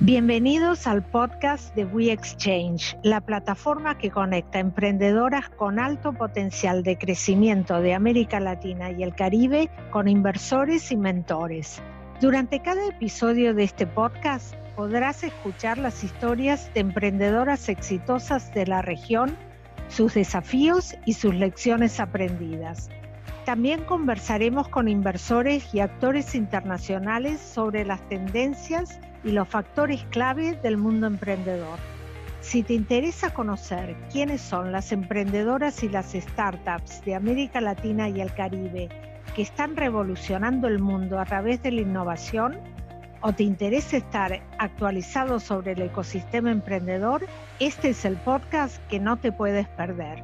Bienvenidos al podcast de We Exchange, la plataforma que conecta emprendedoras con alto potencial de crecimiento de América Latina y el Caribe con inversores y mentores. Durante cada episodio de este podcast podrás escuchar las historias de emprendedoras exitosas de la región, sus desafíos y sus lecciones aprendidas. También conversaremos con inversores y actores internacionales sobre las tendencias y los factores clave del mundo emprendedor. Si te interesa conocer quiénes son las emprendedoras y las startups de América Latina y el Caribe que están revolucionando el mundo a través de la innovación, o te interesa estar actualizado sobre el ecosistema emprendedor, este es el podcast que no te puedes perder.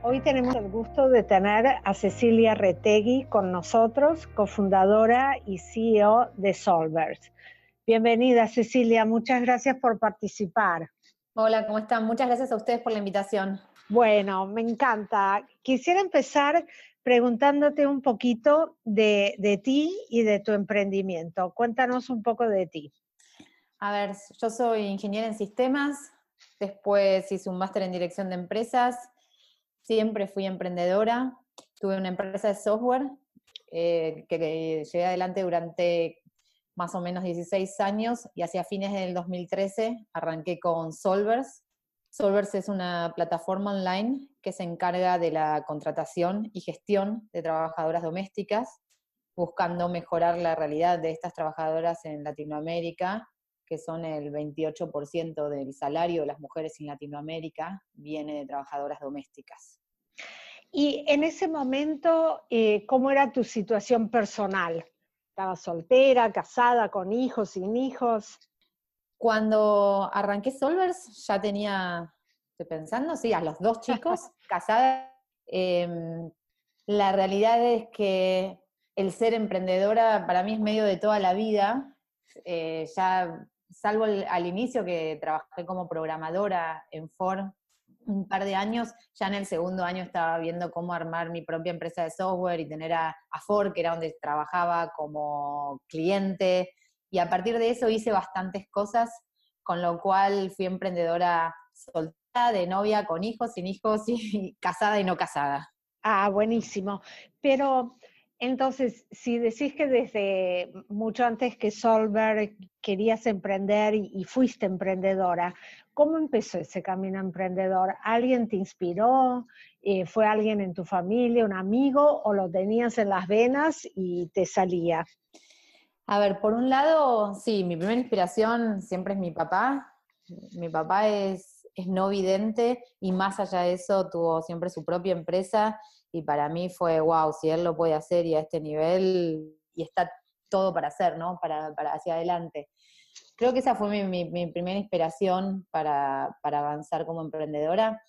Hoy tenemos el gusto de tener a Cecilia Retegui con nosotros, cofundadora y CEO de Solvers. Bienvenida, Cecilia, muchas gracias por participar. Hola, ¿cómo están? Muchas gracias a ustedes por la invitación. Bueno, me encanta. Quisiera empezar preguntándote un poquito de ti y de tu emprendimiento. Cuéntanos un poco de ti. A ver, yo soy ingeniera en sistemas, después hice un máster en dirección de empresas, siempre fui emprendedora, tuve una empresa de software que llevé adelante durante más o menos 16 años y hacia fines del 2013 arranqué con Solvers. Solvers es una plataforma online que se encarga de la contratación y gestión de trabajadoras domésticas, buscando mejorar la realidad de estas trabajadoras en Latinoamérica, que son el 28% del salario de las mujeres en Latinoamérica, viene de trabajadoras domésticas. Y en ese momento, ¿cómo era tu situación personal? ¿Estabas soltera, casada, con hijos, sin hijos? Cuando arranqué Solvers ya tenía, estoy pensando, sí, a los 2 chicos, casada. La realidad es que el ser emprendedora para mí es medio de toda la vida, ya salvo al inicio que trabajé como programadora en Ford un par de años, ya en el segundo año estaba viendo cómo armar mi propia empresa de software y tener a Ford, que era donde trabajaba como cliente, y a partir de eso hice bastantes cosas, con lo cual fui emprendedora soltera, de novia, con hijos, sin hijos, y casada y no casada. Ah, buenísimo. Pero entonces, si decís que desde mucho antes que Solver querías emprender y fuiste emprendedora, ¿cómo empezó ese camino emprendedor? ¿Alguien te inspiró? ¿Fue alguien en tu familia, un amigo, o lo tenías en las venas y te salía? A ver, por un lado, sí, mi primera inspiración siempre es mi papá. Mi papá es no vidente y más allá de eso tuvo siempre su propia empresa y para mí fue, wow, si él lo puede hacer y a este nivel y está todo para hacer, ¿no? Para hacia adelante. Creo que esa fue mi primera inspiración para avanzar como emprendedora.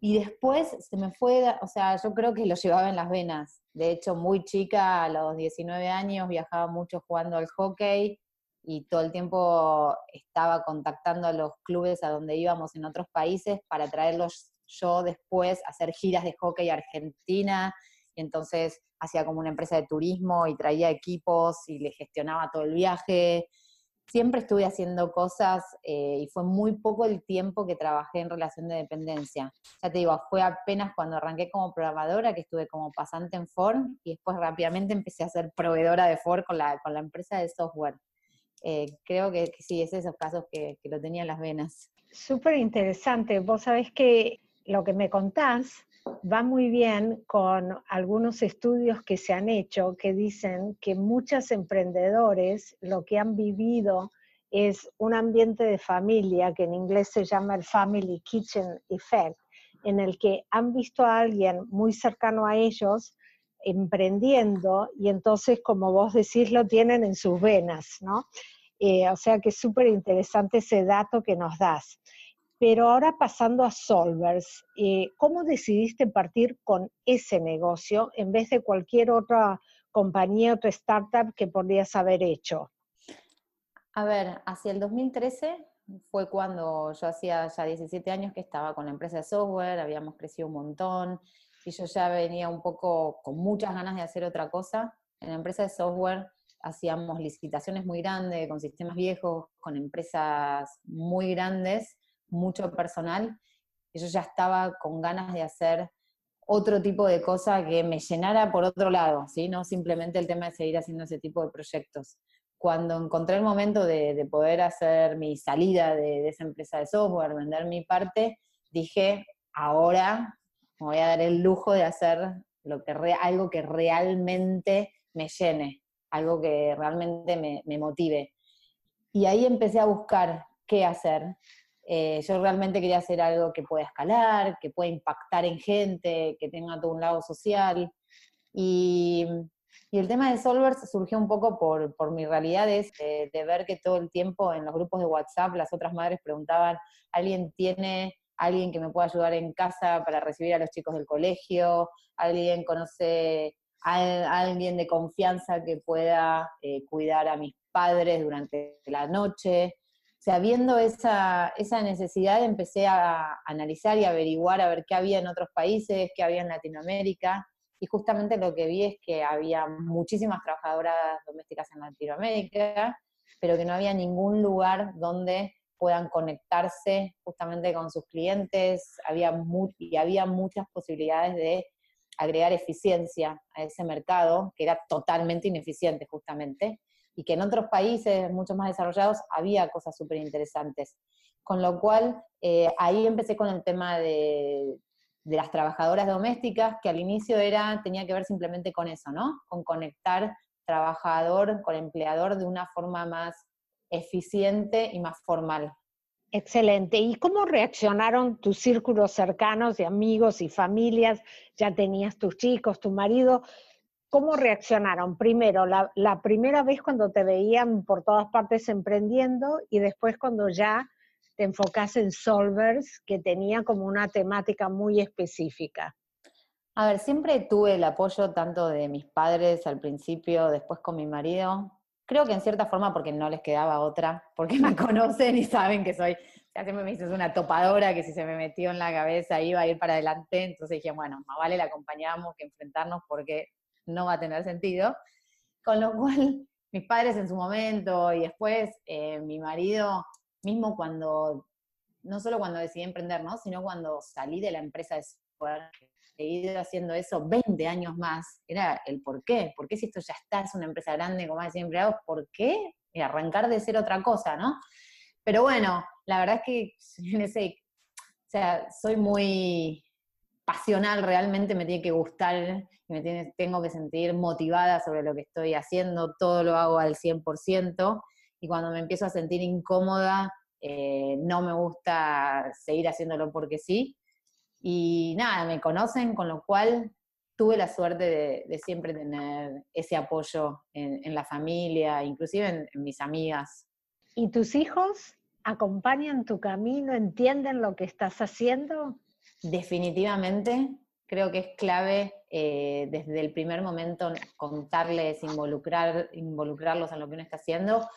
Y después se me fue, o sea, yo creo que lo llevaba en las venas. De hecho, muy chica, a los 19 años, viajaba mucho jugando al hockey y todo el tiempo estaba contactando a los clubes a donde íbamos en otros países para traerlos yo después a hacer giras de hockey a Argentina. Y entonces hacía como una empresa de turismo y traía equipos y le gestionaba todo el viaje. Siempre estuve haciendo cosas y fue muy poco el tiempo que trabajé en relación de dependencia. Ya te digo, fue apenas cuando arranqué como programadora que estuve como pasante en Ford y después rápidamente empecé a ser proveedora de Ford con la empresa de software. Creo que sí, es esos casos que lo tenía en las venas. Súper interesante. Vos sabés que lo que me contás va muy bien con algunos estudios que se han hecho que dicen que muchos emprendedores lo que han vivido es un ambiente de familia que en inglés se llama el Family Kitchen Effect, en el que han visto a alguien muy cercano a ellos emprendiendo y entonces, como vos decís, lo tienen en sus venas, ¿no? O sea que es súper interesante ese dato que nos das. Pero ahora pasando a Solvers, ¿cómo decidiste partir con ese negocio en vez de cualquier otra compañía, otra startup que podrías haber hecho? A ver, hacia el 2013 fue cuando yo hacía ya 17 años que estaba con la empresa de software, habíamos crecido un montón y yo ya venía un poco con muchas ganas de hacer otra cosa. En la empresa de software hacíamos licitaciones muy grandes, con sistemas viejos, con empresas muy grandes, mucho personal, y yo ya estaba con ganas de hacer otro tipo de cosa que me llenara por otro lado, ¿sí? No simplemente el tema de seguir haciendo ese tipo de proyectos. Cuando encontré el momento de poder hacer mi salida de esa empresa de software, vender mi parte, dije, ahora me voy a dar el lujo de hacer algo que realmente me llene, algo que realmente me motive. Y ahí empecé a buscar qué hacer. Yo realmente quería hacer algo que pueda escalar, que pueda impactar en gente, que tenga todo un lado social. Y, y el tema de Solvers surgió un poco por mi realidad de ver que todo el tiempo en los grupos de WhatsApp las otras madres preguntaban, ¿alguien tiene alguien que me pueda ayudar en casa para recibir a los chicos del colegio? ¿Alguien conoce a alguien de confianza que pueda cuidar a mis padres durante la noche? O sea, viendo esa necesidad empecé a analizar y averiguar a ver qué había en otros países, qué había en Latinoamérica, y justamente lo que vi es que había muchísimas trabajadoras domésticas en Latinoamérica, pero que no había ningún lugar donde puedan conectarse justamente con sus clientes, y había muchas posibilidades de agregar eficiencia a ese mercado, que era totalmente ineficiente justamente, y que en otros países mucho más desarrollados había cosas súper interesantes. Con lo cual, ahí empecé con el tema de las trabajadoras domésticas, que al inicio tenía que ver simplemente con eso, ¿no? Con conectar trabajador con empleador de una forma más eficiente y más formal. Excelente. ¿Y cómo reaccionaron tus círculos cercanos de amigos y familias? Ya tenías tus chicos, tu marido. ¿Cómo reaccionaron? Primero, la primera vez cuando te veían por todas partes emprendiendo y después cuando ya te enfocas en Solvers, que tenía como una temática muy específica. A ver, siempre tuve el apoyo tanto de mis padres al principio, después con mi marido. Creo que en cierta forma porque no les quedaba otra, porque me conocen y saben que soy, o sea, siempre me dices una topadora que si se me metió en la cabeza iba a ir para adelante, entonces dije, bueno, más vale la acompañamos que enfrentarnos porque no va a tener sentido. Con lo cual, mis padres en su momento y después mi marido, mismo no solo cuando decidí emprender, ¿no? Sino cuando salí de la empresa de software, he ido haciendo eso 20 años más, era el por qué si esto ya está, es una empresa grande con más de 100 empleados, ¿por qué? Y arrancar de ser otra cosa, ¿no? Pero bueno, la verdad es que o sea, soy muy pasional, realmente me tiene que gustar, tengo que sentir motivada sobre lo que estoy haciendo, todo lo hago al 100%, y cuando me empiezo a sentir incómoda, no me gusta seguir haciéndolo porque sí, y nada, me conocen, con lo cual tuve la suerte de siempre tener ese apoyo en la familia, inclusive en mis amigas. ¿Y tus hijos acompañan tu camino, entienden lo que estás haciendo? Definitivamente, creo que es clave desde el primer momento contarles, involucrarlos en lo que uno está haciendo.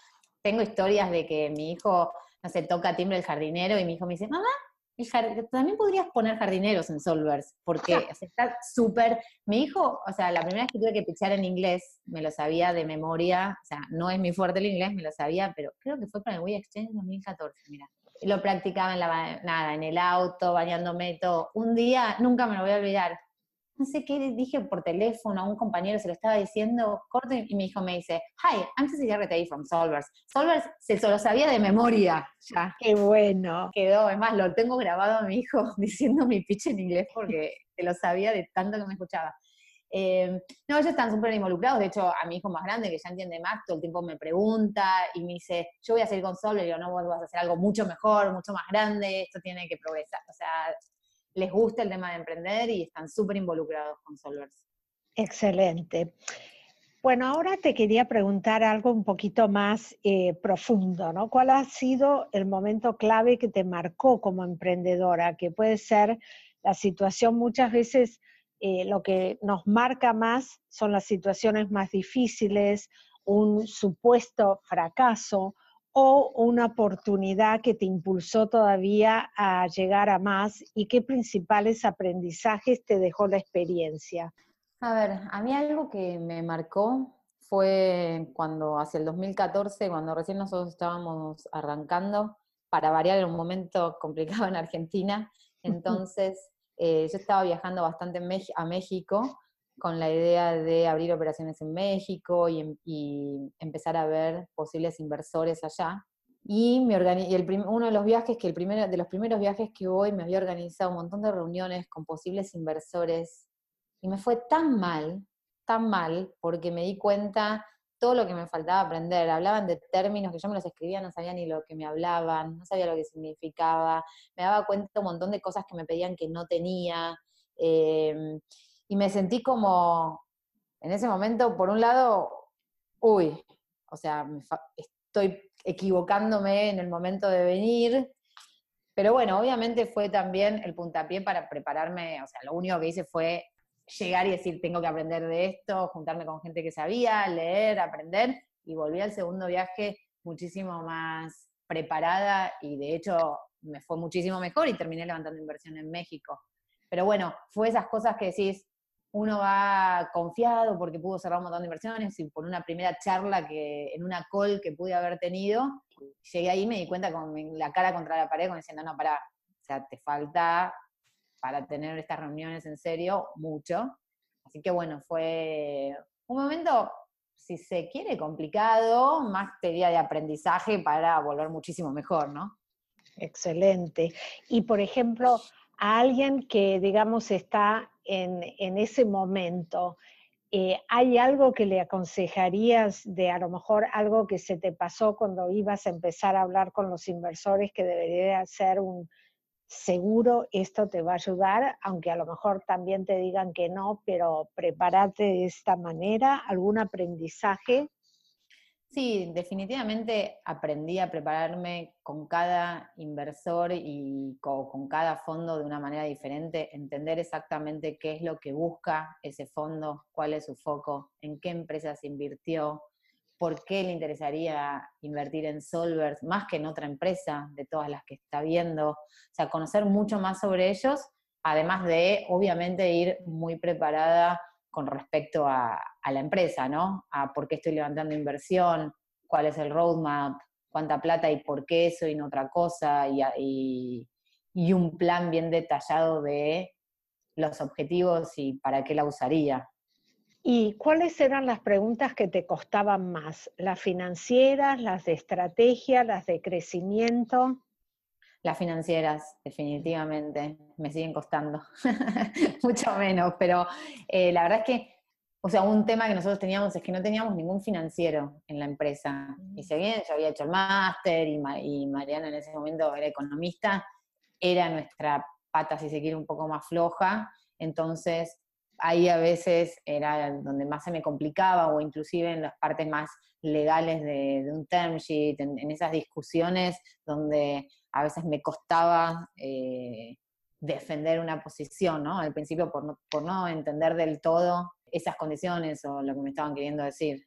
Tengo historias de que mi hijo, no sé, toca timbre el jardinero y mi hijo me dice, mamá, también podrías poner jardineros en Solvers, porque o sea, está súper. Mi hijo, o sea, la primera vez que tuve que pitchar en inglés, me lo sabía de memoria, o sea, no es mi fuerte el inglés, me lo sabía, pero creo que fue para el We Exchange 2014, mira. Lo practicaba en el auto, bañándome y todo. Un día, nunca me lo voy a olvidar, no sé qué dije por teléfono a un compañero, se lo estaba diciendo, corto, y mi hijo me dice, hi, I'm Cecilia Retei from Solvers. Solvers se lo sabía de memoria, ya. ¡Qué bueno! Quedó, es más, lo tengo grabado a mi hijo diciendo mi pitch en inglés porque se lo sabía de tanto que me escuchaba. No, ellos están súper involucrados, de hecho, a mi hijo más grande, que ya entiende más, todo el tiempo me pregunta y me dice, yo voy a seguir con Solvers, y yo, no, vos vas a hacer algo mucho mejor, mucho más grande, esto tiene que progresar. O sea, les gusta el tema de emprender y están súper involucrados con Solvers. Excelente. Bueno, ahora te quería preguntar algo un poquito más profundo, ¿no? ¿Cuál ha sido el momento clave que te marcó como emprendedora? Que puede ser la situación, muchas veces lo que nos marca más son las situaciones más difíciles, un supuesto fracaso o una oportunidad que te impulsó todavía a llegar a más, y qué principales aprendizajes te dejó la experiencia. A ver, a mí algo que me marcó fue cuando, hacia el 2014, cuando recién nosotros estábamos arrancando, para variar en un momento complicado en Argentina. Entonces, yo estaba viajando bastante a México con la idea de abrir operaciones en México y empezar a ver posibles inversores allá. Y, uno de los viajes, de los primeros viajes que voy, me había organizado un montón de reuniones con posibles inversores, y me fue tan mal, porque me di cuenta todo lo que me faltaba aprender. Hablaban de términos que yo me los escribía, no sabía ni lo que me hablaban, no sabía lo que significaba, me daba cuenta un montón de cosas que me pedían que no tenía, y me sentí como, en ese momento, por un lado, uy, o sea, estoy equivocándome en el momento de venir, pero bueno, obviamente fue también el puntapié para prepararme, o sea, lo único que hice fue llegar y decir, tengo que aprender de esto, juntarme con gente que sabía, leer, aprender, y volví al segundo viaje muchísimo más preparada, y de hecho me fue muchísimo mejor y terminé levantando inversión en México. Pero bueno, fue esas cosas que decís, uno va confiado porque pudo cerrar un montón de inversiones, y por una primera charla en una call que pude haber tenido, llegué ahí y me di cuenta con la cara contra la pared, como diciendo, no, pará, o sea, te falta para tener estas reuniones en serio, mucho. Así que bueno, fue un momento, si se quiere, complicado, más teoría de aprendizaje para volver muchísimo mejor, ¿no? Excelente. Y por ejemplo, a alguien que, digamos, está en ese momento, ¿hay algo que le aconsejarías de a lo mejor algo que se te pasó cuando ibas a empezar a hablar con los inversores que debería ser un seguro, esto te va a ayudar, aunque a lo mejor también te digan que no, pero prepárate de esta manera? ¿Algún aprendizaje? Sí, definitivamente aprendí a prepararme con cada inversor y con cada fondo de una manera diferente, entender exactamente qué es lo que busca ese fondo, cuál es su foco, en qué empresas invirtió, por qué le interesaría invertir en Solvers más que en otra empresa de todas las que está viendo. O sea, conocer mucho más sobre ellos, además de, obviamente, ir muy preparada con respecto a la empresa, ¿no? A por qué estoy levantando inversión, cuál es el roadmap, cuánta plata y por qué eso y no otra cosa, y un plan bien detallado de los objetivos y para qué la usaría. ¿Y cuáles eran las preguntas que te costaban más? ¿Las financieras, las de estrategia, las de crecimiento? Las financieras, definitivamente, me siguen costando, mucho menos, pero la verdad es que, o sea, un tema que nosotros teníamos es que no teníamos ningún financiero en la empresa. Y si bien yo había hecho el máster y Mariana en ese momento era economista, era nuestra pata, si se quiere, un poco más floja, entonces ahí a veces era donde más se me complicaba, o inclusive en las partes más legales de un term sheet, en esas discusiones donde a veces me costaba defender una posición, ¿no? Al principio por no entender del todo esas condiciones o lo que me estaban queriendo decir.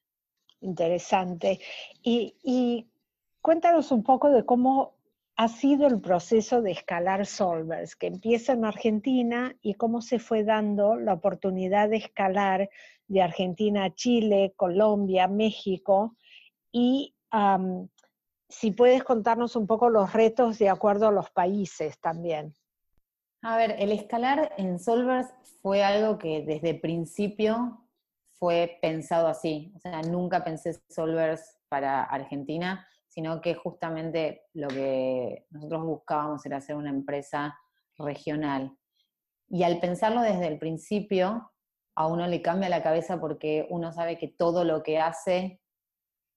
Interesante. Y cuéntanos un poco de cómo ha sido el proceso de escalar Solvers, que empieza en Argentina, y cómo se fue dando la oportunidad de escalar de Argentina a Chile, Colombia, México, y si puedes contarnos un poco los retos de acuerdo a los países también. A ver, el escalar en Solvers fue algo que desde el principio fue pensado así. O sea, nunca pensé Solvers para Argentina, sino que justamente lo que nosotros buscábamos era hacer una empresa regional. Y al pensarlo desde el principio, a uno le cambia la cabeza porque uno sabe que todo lo que hace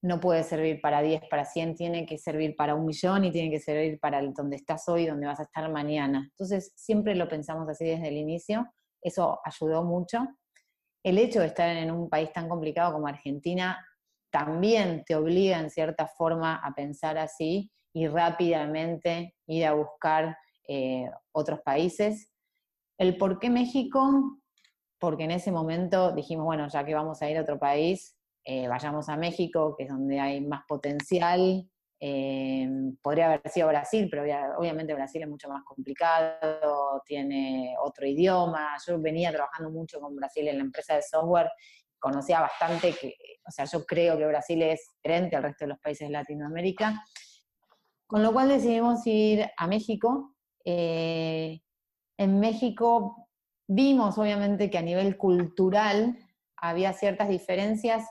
no puede servir para 10, para 100, tiene que servir para 1.000.000 y tiene que servir para donde estás hoy, donde vas a estar mañana. Entonces, siempre lo pensamos así desde el inicio, eso ayudó mucho. El hecho de estar en un país tan complicado como Argentina también te obliga en cierta forma a pensar así y rápidamente ir a buscar otros países. ¿El por qué México? Porque en ese momento dijimos, bueno, ya que vamos a ir a otro país, vayamos a México, que es donde hay más potencial. Podría haber sido Brasil, pero obviamente Brasil es mucho más complicado, tiene otro idioma. Yo venía trabajando mucho con Brasil en la empresa de software conocía bastante o sea, yo creo que Brasil es diferente al resto de los países de Latinoamérica, con lo cual decidimos ir a México. En México vimos obviamente que a nivel cultural había ciertas diferencias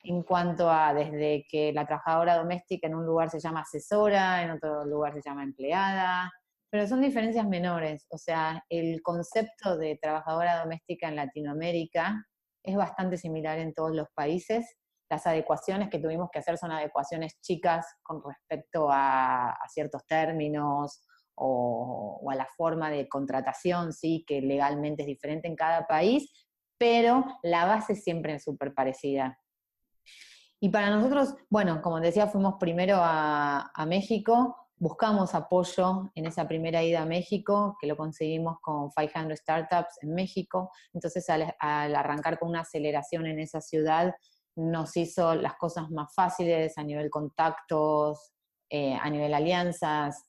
en cuanto a desde que la trabajadora doméstica en un lugar se llama asesora, en otro lugar se llama empleada, pero son diferencias menores. O sea, el concepto de trabajadora doméstica en Latinoamérica es bastante similar en todos los países. Las adecuaciones que tuvimos que hacer son adecuaciones chicas con respecto a ciertos términos o a la forma de contratación, sí, que legalmente es diferente en cada país, pero la base siempre es súper parecida. Y para nosotros, bueno, como decía, fuimos primero a México, buscamos apoyo en esa primera ida a México, que lo conseguimos con 500 Startups en México. Entonces, al arrancar con una aceleración en esa ciudad, nos hizo las cosas más fáciles a nivel contactos, a nivel alianzas.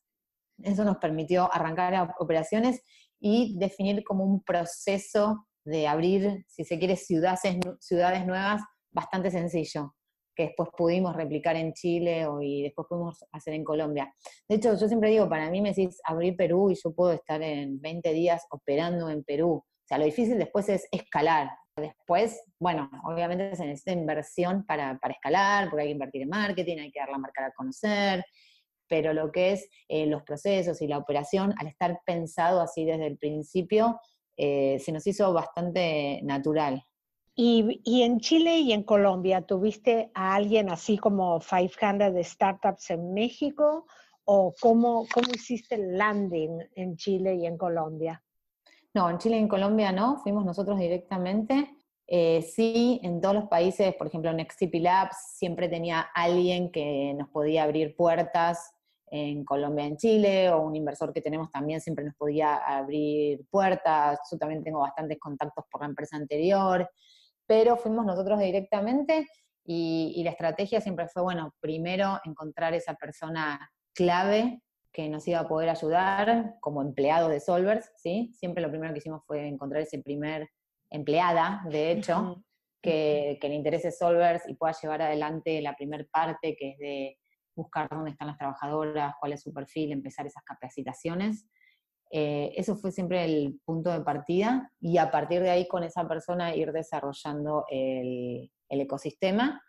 Eso nos permitió arrancar operaciones y definir como un proceso de abrir, si se quiere, ciudades nuevas bastante sencillo, que después pudimos replicar en Chile y después pudimos hacer en Colombia. De hecho, yo siempre digo, para mí me decís abrir Perú y yo puedo estar en 20 días operando en Perú. O sea, lo difícil después es escalar. Después, bueno, obviamente se necesita inversión para escalar, porque hay que invertir en marketing, hay que dar la marca a conocer, pero lo que es los procesos y la operación, al estar pensado así desde el principio, se nos hizo bastante natural. Y en Chile y en Colombia, ¿tuviste a alguien así como 500 de startups en México? ¿O cómo hiciste el landing en Chile y en Colombia? No, en Chile y en Colombia no, fuimos nosotros directamente. Sí, en todos los países, por ejemplo, Nextcp Labs siempre tenía alguien que nos podía abrir puertas en Colombia, en Chile, o un inversor que tenemos también siempre nos podía abrir puertas. Yo también tengo bastantes contactos por la empresa anterior, pero fuimos nosotros directamente y la estrategia siempre fue, bueno, primero encontrar esa persona clave que nos iba a poder ayudar como empleado de Solvers, ¿sí? Siempre lo primero que hicimos fue encontrar ese primer empleada, de hecho, que le interese Solvers y pueda llevar adelante la primer parte, que es de buscar dónde están las trabajadoras, cuál es su perfil, empezar esas capacitaciones. Eso fue siempre el punto de partida y a partir de ahí con esa persona ir desarrollando el ecosistema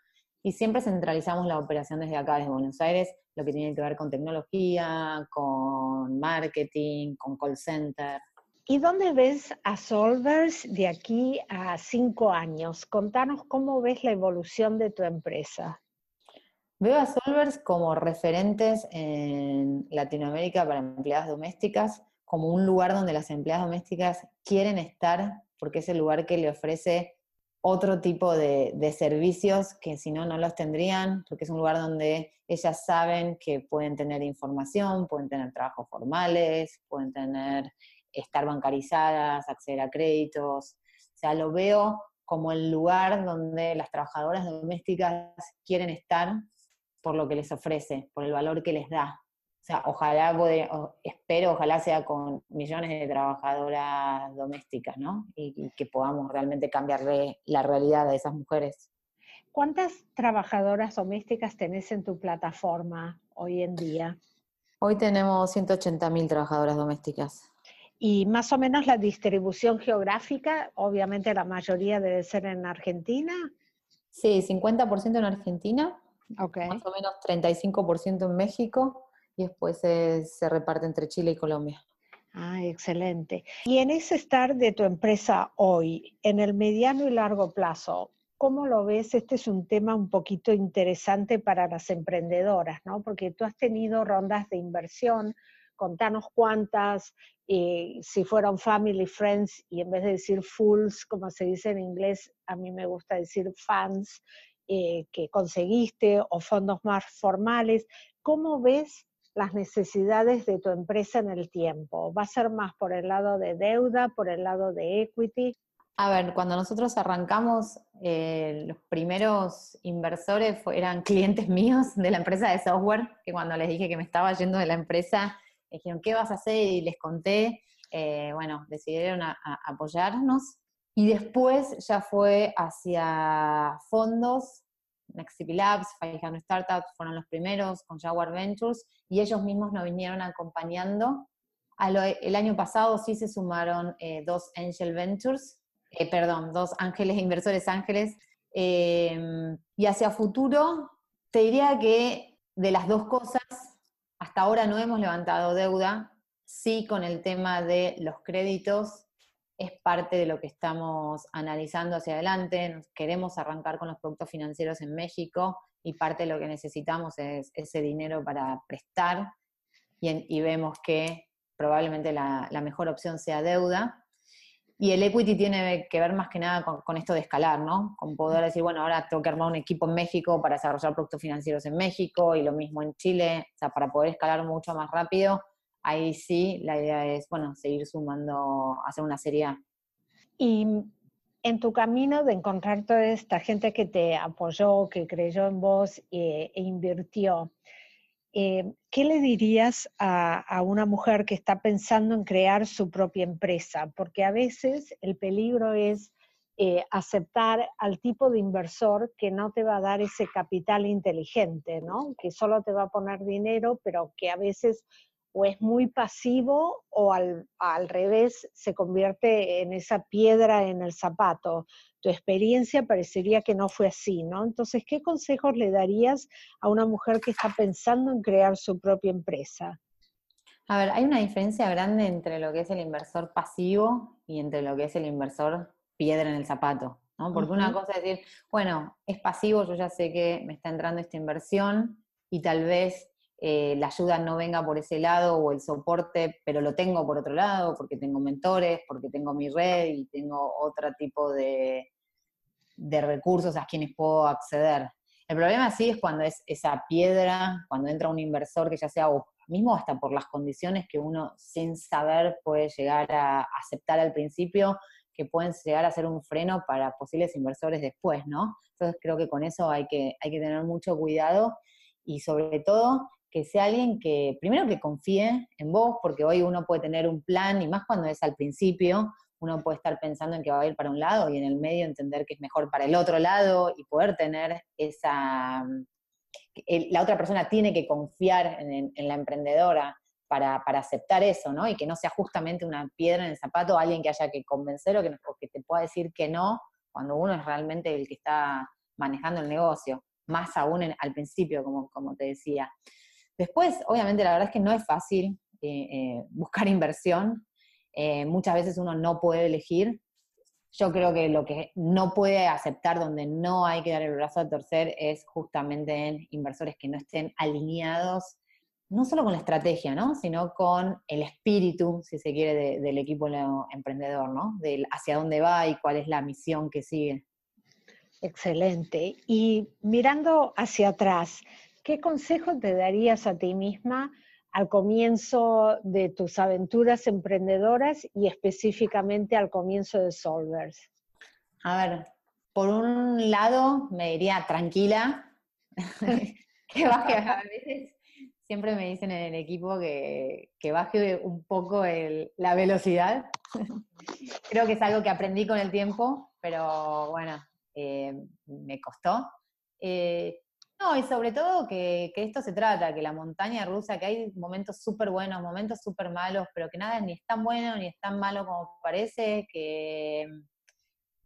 y siempre centralizamos la operación desde acá, desde Buenos Aires, lo que tiene que ver con tecnología, con marketing, con call center. ¿Y dónde ves a Solvers de aquí a 5 años? Contanos cómo ves la evolución de tu empresa. Veo a Solvers como referentes en Latinoamérica para empleadas domésticas, como un lugar donde las empleadas domésticas quieren estar, porque es el lugar que le ofrece otro tipo de servicios que si no, no los tendrían, porque es un lugar donde ellas saben que pueden tener información, pueden tener trabajos formales, pueden estar bancarizadas, acceder a créditos. O sea, lo veo como el lugar donde las trabajadoras domésticas quieren estar por lo que les ofrece, por el valor que les da. O sea, ojalá sea con millones de trabajadoras domésticas, ¿no? Y que podamos realmente cambiarle la realidad a esas mujeres. ¿Cuántas trabajadoras domésticas tenés en tu plataforma hoy en día? Hoy tenemos 180.000 trabajadoras domésticas. Y más o menos la distribución geográfica, obviamente la mayoría debe ser en Argentina. Sí, 50% en Argentina, Okay. más o menos 35% en México, y después se reparte entre Chile y Colombia. Ah, excelente. Y en ese estar de tu empresa hoy, en el mediano y largo plazo, ¿cómo lo ves? Este es un tema un poquito interesante para las emprendedoras, ¿no? Porque tú has tenido rondas de inversión, contanos cuántas, si fueron family, friends, y en vez de decir fools, como se dice en inglés, a mí me gusta decir fans, que conseguiste, o fondos más formales. ¿Cómo ves las necesidades de tu empresa en el tiempo? ¿Va a ser más por el lado de deuda, por el lado de equity? A ver, cuando nosotros arrancamos, los primeros inversores eran clientes míos de la empresa de software, que cuando les dije que me estaba yendo de la empresa, dijeron, ¿qué vas a hacer? Y les conté, bueno, decidieron apoyarnos. Y después ya fue hacia fondos, Next Labs, 500 Startups fueron los primeros, con Jaguar Ventures, y ellos mismos nos vinieron acompañando. El año pasado sí se sumaron dos Angel Ventures, dos ángeles, inversores ángeles, y hacia futuro, te diría que de las dos cosas, hasta ahora no hemos levantado deuda, sí con el tema de los créditos, es parte de lo que estamos analizando hacia adelante. Queremos arrancar con los productos financieros en México y parte de lo que necesitamos es ese dinero para prestar y vemos que probablemente la mejor opción sea deuda. Y el equity tiene que ver más que nada con esto de escalar, ¿no? Con poder decir, bueno, ahora tengo que armar un equipo en México para desarrollar productos financieros en México y lo mismo en Chile, o sea, para poder escalar mucho más rápido. Ahí sí, la idea es, bueno, seguir sumando, hacer una serie A. Y en tu camino de encontrar toda esta gente que te apoyó, que creyó en vos e invirtió, ¿qué le dirías a una mujer que está pensando en crear su propia empresa? Porque a veces el peligro es aceptar al tipo de inversor que no te va a dar ese capital inteligente, ¿no? Que solo te va a poner dinero, pero que a veces o es muy pasivo o al revés se convierte en esa piedra en el zapato. Tu experiencia parecería que no fue así, ¿no? Entonces, ¿qué consejos le darías a una mujer que está pensando en crear su propia empresa? A ver, hay una diferencia grande entre lo que es el inversor pasivo y entre lo que es el inversor piedra en el zapato, ¿no? Porque una cosa es decir, bueno, es pasivo, yo ya sé que me está entrando esta inversión y tal vez la ayuda no venga por ese lado o el soporte, pero lo tengo por otro lado, porque tengo mentores, porque tengo mi red y tengo otro tipo de recursos a quienes puedo acceder. El problema sí es cuando es esa piedra, cuando entra un inversor que ya sea, o mismo hasta por las condiciones que uno sin saber puede llegar a aceptar al principio, que pueden llegar a ser un freno para posibles inversores después, ¿no? Entonces creo que con eso hay que tener mucho cuidado y sobre todo que sea alguien que, primero que confíe en vos, porque hoy uno puede tener un plan, y más cuando es al principio, uno puede estar pensando en que va a ir para un lado y en el medio entender que es mejor para el otro lado y poder tener la otra persona tiene que confiar en la emprendedora para aceptar eso, ¿no? Y que no sea justamente una piedra en el zapato, alguien que haya que convencer o que te pueda decir que no, cuando uno es realmente el que está manejando el negocio, más aún al principio, como te decía. Después, obviamente, la verdad es que no es fácil buscar inversión. Muchas veces uno no puede elegir. Yo creo que lo que no puede aceptar, donde no hay que dar el brazo a torcer, es justamente en inversores que no estén alineados, no solo con la estrategia, ¿no? Sino con el espíritu, si se quiere, del equipo emprendedor, ¿no? De hacia dónde va y cuál es la misión que sigue. Excelente. Y mirando hacia atrás, ¿qué consejo te darías a ti misma al comienzo de tus aventuras emprendedoras y específicamente al comienzo de Solvers? A ver, por un lado me diría tranquila, que baje a veces. Siempre me dicen en el equipo que baje un poco la velocidad. Creo que es algo que aprendí con el tiempo, pero bueno, me costó. No, y sobre todo que esto se trata, que la montaña rusa, que hay momentos súper buenos, momentos súper malos, pero que nada ni es tan bueno ni es tan malo como parece, que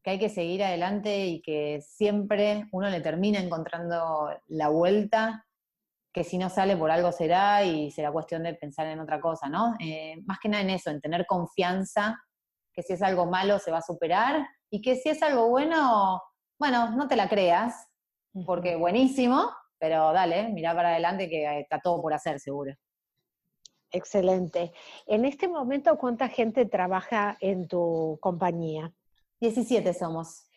hay que seguir adelante y que siempre uno le termina encontrando la vuelta, que si no sale por algo será y será cuestión de pensar en otra cosa, ¿no? Más que nada en eso, en tener confianza, que si es algo malo se va a superar y que si es algo bueno, bueno, no te la creas, porque buenísimo, pero dale, mirá para adelante que está todo por hacer seguro. Excelente. En este momento, ¿cuánta gente trabaja en tu compañía? 17 somos.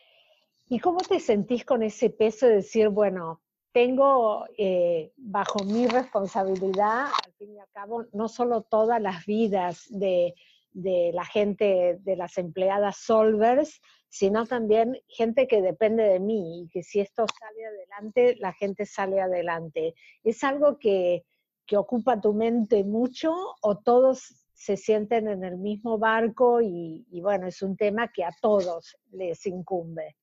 ¿Y cómo te sentís con ese peso de decir, bueno, tengo bajo mi responsabilidad, al fin y al cabo, no solo todas las vidas de la gente, de las empleadas Solvers, sino también gente que depende de mí y que si esto sale adelante, la gente sale adelante? ¿Es algo que ocupa tu mente mucho o todos se sienten en el mismo barco y bueno, es un tema que a todos les incumbe.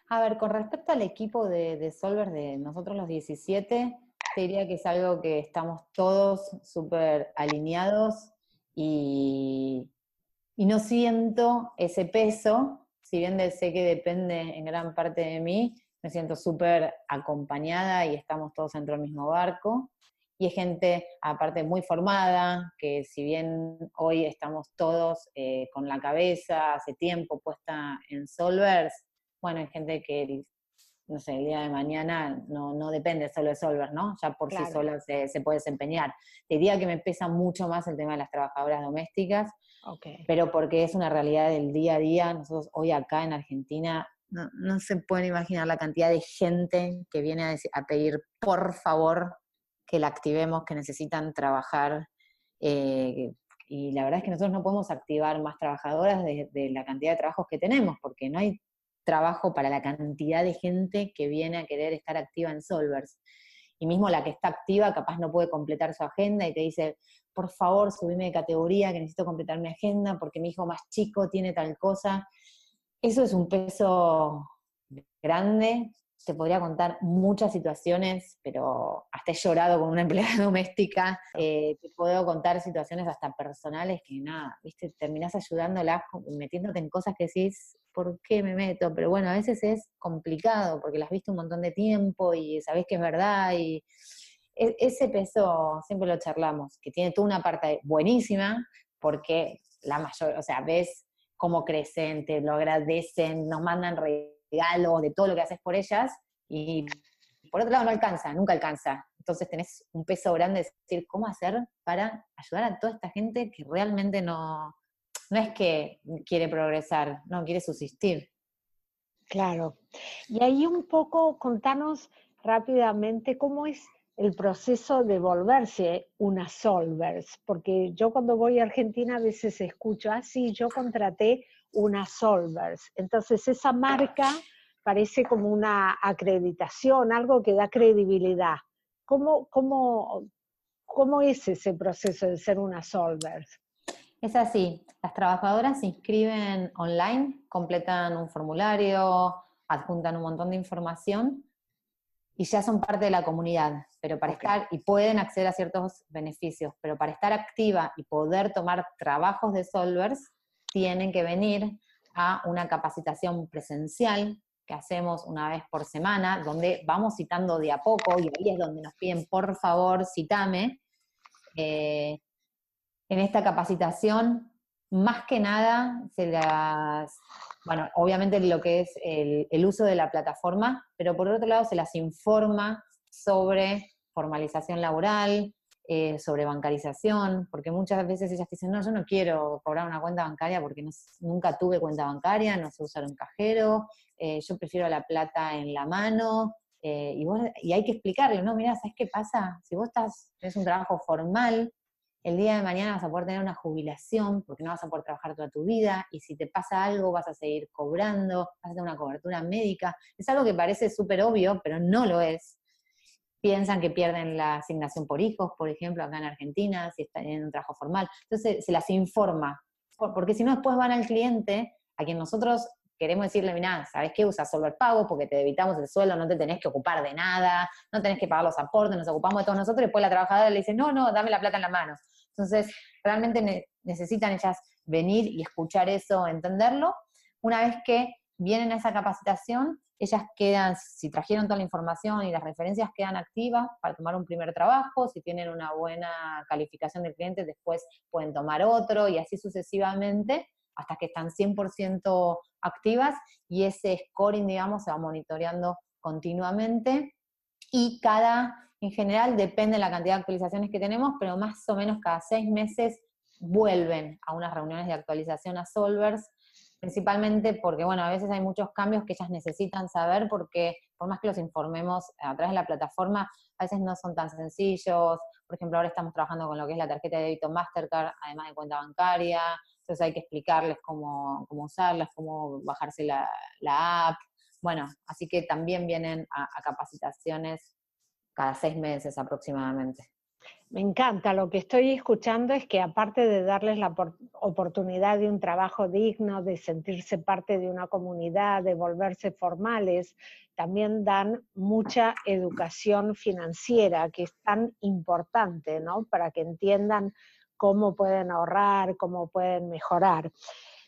A ver, con respecto al equipo de Solvers de nosotros los 17, te diría que es algo que estamos todos súper alineados y, y no siento ese peso, si bien sé que depende en gran parte de mí, me siento súper acompañada y estamos todos dentro del mismo barco. Y es gente, aparte, muy formada, que si bien hoy estamos todos con la cabeza hace tiempo puesta en Solvers, bueno, hay gente que, no sé, el día de mañana no depende solo de Solvers, ¿no? Ya por sí Claro, sola se puede desempeñar. Te diría que me pesa mucho más el tema de las trabajadoras domésticas, ok. pero porque es una realidad del día a día. Nosotros hoy acá en Argentina no se pueden imaginar la cantidad de gente que viene a pedir por favor que la activemos, que necesitan trabajar. eh, y la verdad es que nosotros no podemos activar más trabajadoras de la cantidad de trabajos que tenemos, porque no hay trabajo para la cantidad de gente que viene a querer estar activa en Solvers. Y mismo la que está activa capaz no puede completar su agenda y te dice, por favor, subime de categoría, que necesito completar mi agenda porque mi hijo más chico tiene tal cosa. Eso es un peso grande. Te podría contar muchas situaciones, pero hasta he llorado con una empleada doméstica. Te puedo contar situaciones hasta personales que nada, viste, terminás ayudándolas, metiéndote en cosas que decís, ¿por qué me meto? Pero bueno, a veces es complicado porque las viste un montón de tiempo y sabés que es verdad y ese peso siempre lo charlamos, que tiene toda una parte buenísima, porque la mayor, o sea, ves cómo crecen, te lo agradecen, nos mandan regalos de todo lo que haces por ellas, y por otro lado no alcanza, nunca alcanza. Entonces tenés un peso grande de decir, ¿cómo hacer para ayudar a toda esta gente que realmente no es que quiere progresar, no, quiere subsistir? Claro. Y ahí un poco contanos rápidamente cómo es el proceso de volverse una Solvers, porque yo cuando voy a Argentina a veces escucho, ah, sí, yo contraté una Solvers. Entonces esa marca parece como una acreditación, algo que da credibilidad. ¿Cómo es ese proceso de ser una Solvers? Es así, las trabajadoras se inscriben online, completan un formulario, adjuntan un montón de información y ya son parte de la comunidad, pero para Ok, estar, y pueden acceder a ciertos beneficios, pero para estar activa y poder tomar trabajos de Solvers, tienen que venir a una capacitación presencial que hacemos una vez por semana, donde vamos citando de a poco, y ahí es donde nos piden, por favor, citame. Eh, en esta capacitación, más que nada, bueno, obviamente lo que es el uso de la plataforma, pero por otro lado se las informa sobre formalización laboral, sobre bancarización, porque muchas veces ellas dicen, no, yo no quiero cobrar una cuenta bancaria porque nunca tuve cuenta bancaria, no sé usar un cajero, yo prefiero la plata en la mano, y hay que explicarle, no, mira, ¿sabes qué pasa? Si vos tenés un trabajo formal, el día de mañana vas a poder tener una jubilación porque no vas a poder trabajar toda tu vida, y si te pasa algo vas a seguir cobrando, vas a tener una cobertura médica. Es algo que parece súper obvio, pero no lo es. Piensan que pierden la asignación por hijos, por ejemplo, acá en Argentina, si están en un trabajo formal. Entonces se las informa, porque si no después van al cliente, a quien nosotros queremos decirle, mirá, ¿sabés qué? Usa Solver Pago porque te debitamos el sueldo, no te tenés que ocupar de nada, no tenés que pagar los aportes, nos ocupamos de todos nosotros, y después la trabajadora le dice, no, dame la plata en la mano. Entonces, realmente necesitan ellas venir y escuchar eso, entenderlo. Una vez que vienen a esa capacitación, ellas quedan, si trajeron toda la información y las referencias, quedan activas para tomar un primer trabajo. Si tienen una buena calificación del cliente, después pueden tomar otro, y así sucesivamente, hasta que están 100% activas, y ese scoring, digamos, se va monitoreando continuamente, y en general depende de la cantidad de actualizaciones que tenemos, pero más o menos cada 6 meses vuelven a unas reuniones de actualización a Solvers, principalmente porque, bueno, a veces hay muchos cambios que ellas necesitan saber, porque por más que los informemos a través de la plataforma, a veces no son tan sencillos. Por ejemplo, ahora estamos trabajando con lo que es la tarjeta de débito Mastercard, además de cuenta bancaria, entonces hay que explicarles cómo usarlas, cómo bajarse la app. Bueno, así que también vienen a capacitaciones cada 6 meses aproximadamente. Me encanta, lo que estoy escuchando es que aparte de darles la oportunidad de un trabajo digno, de sentirse parte de una comunidad, de volverse formales, también dan mucha educación financiera, que es tan importante, ¿no? Para que entiendan cómo pueden ahorrar, cómo pueden mejorar.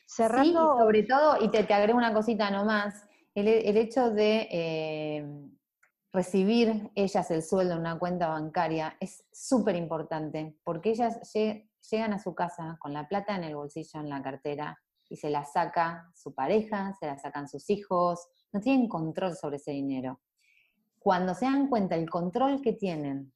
Sí, y Cerrando. sobre todo, y te agrego una cosita nomás, el hecho de recibir ellas el sueldo en una cuenta bancaria es súper importante, porque ellas llegan a su casa con la plata en el bolsillo, en la cartera, y se la saca su pareja, se la sacan sus hijos, no tienen control sobre ese dinero. Cuando se dan cuenta el control que tienen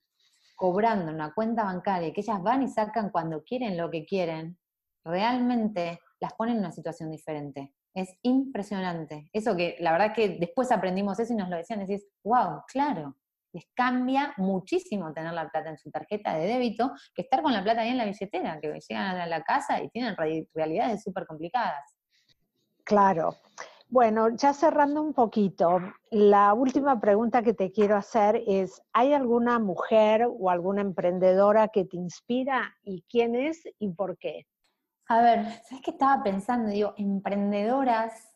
cobrando en una cuenta bancaria, que ellas van y sacan cuando quieren lo que quieren, realmente las ponen en una situación diferente. Es impresionante. Eso que la verdad que después aprendimos eso y nos lo decían, decís, wow, claro, les cambia muchísimo tener la plata en su tarjeta de débito que estar con la plata ahí en la billetera, que llegan a la casa y tienen realidades súper complicadas. Claro. Bueno, ya cerrando un poquito, la última pregunta que te quiero hacer es, ¿hay alguna mujer o alguna emprendedora que te inspira y quién es y por qué? A ver, ¿sabes qué estaba pensando? Digo, emprendedoras,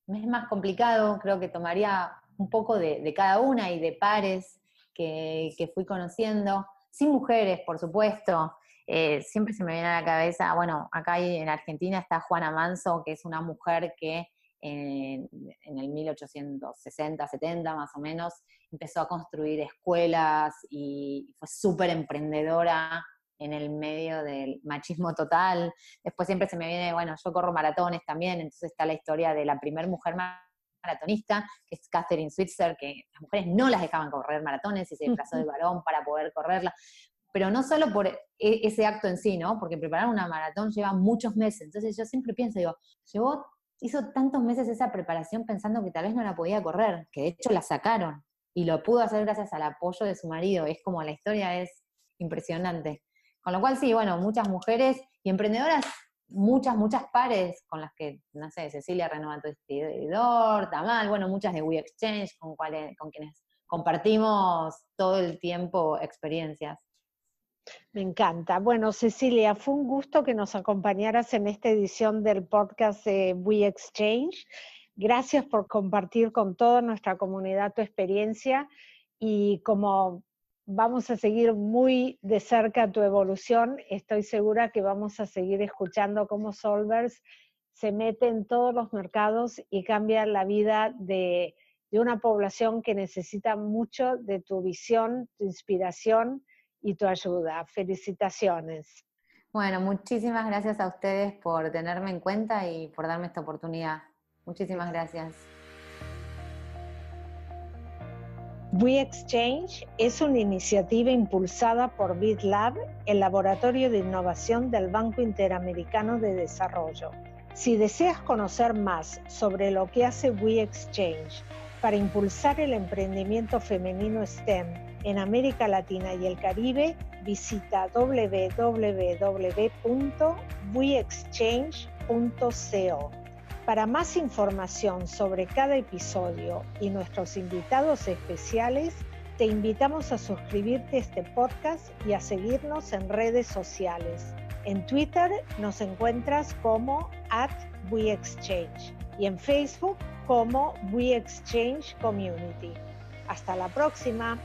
me es más complicado, creo que tomaría un poco de cada una y de pares que fui conociendo. Sí, mujeres, por supuesto. Siempre se me viene a la cabeza, bueno, acá en Argentina está Juana Manso, que es una mujer que en el 1860, 70 más o menos, empezó a construir escuelas y fue súper emprendedora en el medio del machismo total. Después siempre se me viene, bueno, yo corro maratones también, entonces está la historia de la primer mujer maratonista, que es Catherine Switzer, que las mujeres no las dejaban correr maratones y se disfrazó de varón para poder correrla. Pero no solo por ese acto en sí, ¿no? Porque preparar una maratón lleva muchos meses. Entonces yo siempre pienso, digo, hizo tantos meses esa preparación pensando que tal vez no la podía correr, que de hecho la sacaron. Y lo pudo hacer gracias al apoyo de su marido. Es como la historia es impresionante. Con lo cual, sí, bueno, muchas mujeres y emprendedoras, muchas pares con las que, no sé, Cecilia Renovato Estidor, Tamal, bueno, muchas de We Exchange, con quienes compartimos todo el tiempo experiencias. Me encanta. Bueno, Cecilia, fue un gusto que nos acompañaras en esta edición del podcast de We Exchange. Gracias por compartir con toda nuestra comunidad tu experiencia y como vamos a seguir muy de cerca tu evolución, estoy segura que vamos a seguir escuchando cómo Solvers se mete en todos los mercados y cambia la vida de una población que necesita mucho de tu visión, tu inspiración y tu ayuda. Felicitaciones. Bueno, muchísimas gracias a ustedes por tenerme en cuenta y por darme esta oportunidad. Muchísimas gracias. We Exchange es una iniciativa impulsada por BitLab, el laboratorio de innovación del Banco Interamericano de Desarrollo. Si deseas conocer más sobre lo que hace We Exchange para impulsar el emprendimiento femenino STEM en América Latina y el Caribe, visita www.weexchange.co. Para más información sobre cada episodio y nuestros invitados especiales, te invitamos a suscribirte a este podcast y a seguirnos en redes sociales. En Twitter nos encuentras como @WeExchange y en Facebook como We Exchange Community. Hasta la próxima.